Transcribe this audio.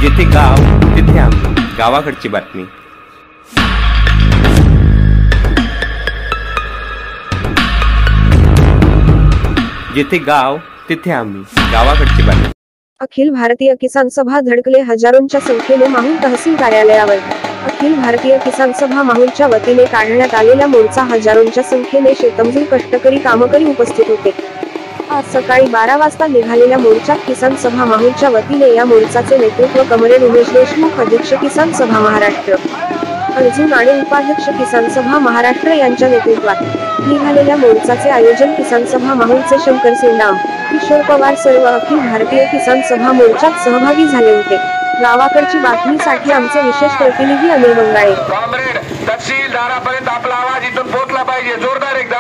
जिथे गाव तिथे आम्ही, गावाकडची बातमी. जिथे गाव तिथे आम्ही, गावाकडची बातमी. अखिल भारतीय किसान सभा धडकले हजारोंच्या संख्येने माहुल तहसील कार्यालयावर. अखिल भारतीय किसान सभा माहुलच्या वतीने काढण्यात आलेला मोर्चा हजारोंच्या संख्येने शेतमजूर, कष्टकरी, कामकरी उपस्थित होते. आज सकाळी 12 वाजता निघालेल्या मोर्चात किसान सभा माहुलच्या वतीने या मोर्चाचे नेतृत्व कमरेड उमेश देशमुख, अध्यक्ष किसान सभा महाराष्ट्र अर्जुन आणि उपाध्यक्ष किसान सभा महाराष्ट्र यांच्या नेतृत्वात. निघालेल्या मोर्चाचे आयोजन किसान सभा माहुलचे शंकर सिंडाम, किशोर पवार सर्व अखिल भारतीय किसान सभा मोर्चात सहभागी झाले होते. गावाकडची बातमीसाठी आमचे विशेष प्रतिनिधी अनिल बंगाळे. तहसीलदारापर्यंत आपला आवाज इथून पोहोचला पाहिजे. जोरदार एकदा